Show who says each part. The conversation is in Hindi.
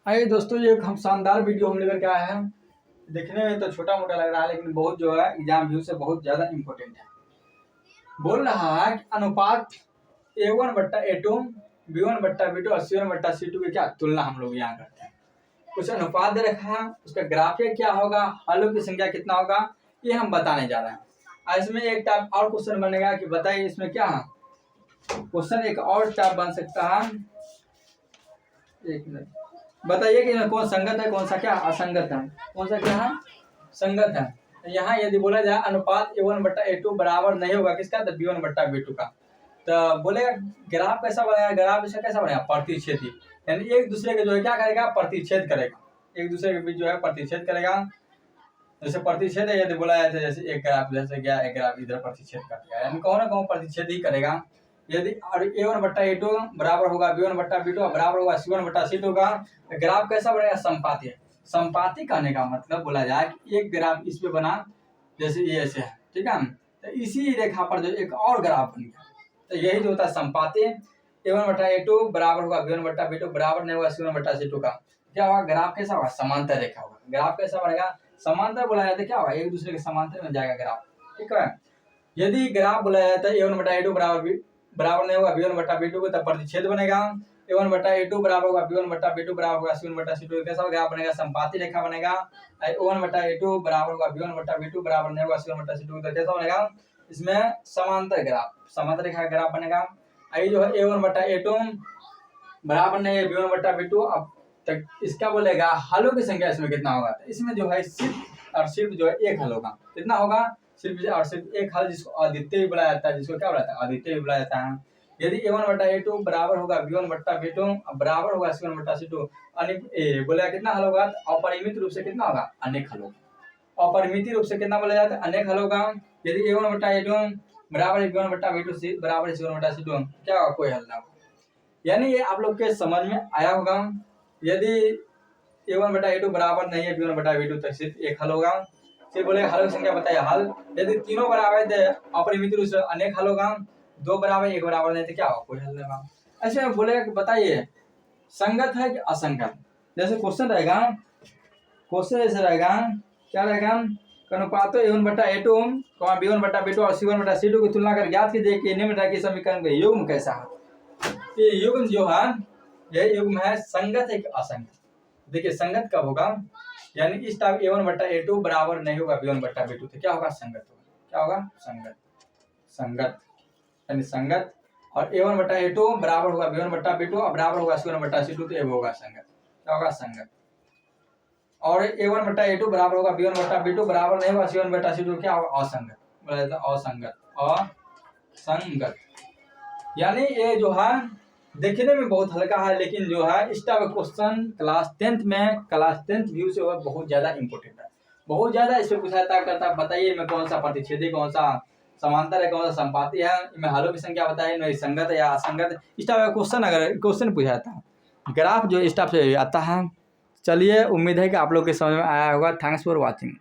Speaker 1: आइए दोस्तों, ये एक हम शानदार वीडियो हम लेकर के आए हैं। देखने में तो छोटा मोटा लग रहा है, लेकिन बहुत जो है एग्जाम व्यू से बहुत ज्यादा इम्पोर्टेंट है। बोल रहा है कि अनुपात A1/A2 B1/B2 और C1/C2 की क्या तुलना हम लोग यहाँ करते हैं। कुछ अनुपात दे रखा है, उसका ग्राफिक क्या होगा, हलों की संख्या कितना होगा, ये हम बताने जा रहे हैं। और इसमें एक टाइप और क्वेश्चन बनेगा कि बताइए इसमें क्या है। क्वेश्चन एक और टाइप बन सकता है। एक मिनट, बताइए कि कौन संगत है, कौन सा क्या असंगत है, कौन सा क्या है संगत है। यहाँ यदि बोला जाए अनुपात A1/A2 बराबर नहीं होगा किसका, तो B1/B2 का, तो बोलेगा ग्राफ कैसा बनेगा, ग्राफ इसका कैसा बनेगा, प्रतिच्छेदी। यानी एक दूसरे के जो है क्या करेगा, प्रतिच्छेद करेगा, एक दूसरे के बीच जो है प्रतिच्छेद करेगा। जैसे प्रतिच्छेद है, यदि बोला जाए जैसे एक ग्राफ जैसे गया, एक ग्राफ इधर प्रतिच्छेद कर दिया, यानी कौन ना कौन प्रतिच्छेद ही करेगा। यदि A1/A2 बराबर होगा B1/B2 और बराबर होगा C1/C2 का, ग्राफ कैसा बनेगा, संपाती है। संपाती कहने का मतलब बोला जाए कि एक ग्राफ इस पे बना, जैसे ये ऐसे है, ठीक है, तो इसी रेखा पर जो एक और ग्राफ बन गया, तो यही जो होता है संपाती। A1/A2 बराबर होगा B1/B2 बराबर नहीं होगा C1/C2 का, क्या होगा, ग्राफ कैसा होगा, समांतर रेखा होगा। ग्राफ कैसा बनेगा, समांतर बोला जाता है, क्या होगा, एक दूसरे के समांतर में जाएगा ग्राफ, ठीक है। यदि ग्राफ बोला जाता है A1/A2 बराबर नहीं होगा B1/B2 को, तब प्रतिच्छेद बनेगा। A1/A2 बराबर होगा B1/B2 बराबर होगा C1/C2, कैसा ग्राफ बनेगा, संपाती रेखा बनेगा। A1/A2 बराबर होगा B1/B2 बराबर नहीं होगा C1/C2, तो कैसा बनेगा, इसमें समांतर ग्राफ, समांतर रेखा ग्राफ बनेगा। आई जो है A1/A2 बराबर नहीं है B1/B2, अब तक इसका बोलेगा हलों की संख्या इसमें कितना होगा, तो इसमें जो है सिर्फ और सिर्फ जो है एक हल होगा। कितना होगा, सिर्फ और सिर्फ एक हल, जिसको अद्वितीय भी बुलाया जाता है, जिसको क्या बुलाता है, अद्वितीय भी बुलाया जाता है। यदि A1/A2 बराबर होगा B1/B2 बराबर होगा C1/C2, बोलेगा कितना हल होगा, अपरिमित रूप से कितना होगा, अनेक हल होगा। अपरिमित रूप से कितना बोला जाता है, अनेक हल होगा। यदि A1/A2 बराबर B1/B2 बराबर C1/C2, क्या होगा, कोई हल ना होगा। यानी ये आप लोग के समझ में आया होगा। यदि A1/A2 बराबर नहीं है B1/B2, तो सिर्फ एक हल होगा। फिर बोले हल की संख्या बताइए, हल यदि तीनों बराबर है तो अपरिमित रूप से अनेक हल होगा। दो बराबर एक बराबर नहीं तो क्या होगा, कोई हल नहीं होगा। ऐसे बोलेगा कि बताइए संगत है कि असंगत। जैसे क्वेश्चन रहेगा, क्वेश्चन ऐसे रहेगा, क्या रहेगा, अनुपात A1/A2, B1/B2 और C1/C2 की तुलना कर ज्ञात कीजिए कि निम्न के समीकरण का युग्म कैसा है। ये युग्म जो है, यह युग्म है संगत है कि असंगत। देखिए संगत कब होगा, यानी इस टाइप A1/A2 बराबर नहीं होगा B1/B2, तो क्या होगा, संगत होगा। क्या होगा, संगत, संगत यानी संगत। और A1/A2 बराबर होगा B1/B2 और बराबर होगा C1/C2, तो ये होगा संगत। क्या होगा, संगत। और A1/A2 बराबर होगा B1/B2 बराबर नहीं होगा C1/C2, क्या होगा, असंगत, बोला जाता है असंगत, असंगत। यानी ये जो है देखने में बहुत हल्का है, लेकिन जो है इस type question class 10th view से वह बहुत ज्यादा इंपॉर्टेंट है, बहुत ज्यादा इसमें पूछा करता है। बताइए में कौन सा प्रतिच्छेदी, कौन सा समांतर है, कौन सा संपाती है, इनमें हलों की संख्या बताइए, नहीं संगत है या असंगत। इस टाइप का क्वेश्चन अगर क्वेश्चन पूछा जाता है, ग्राफ जो इस टाइप से आता है। चलिए, उम्मीद है कि आप लोग के समझ में आया होगा। Thanks for watching.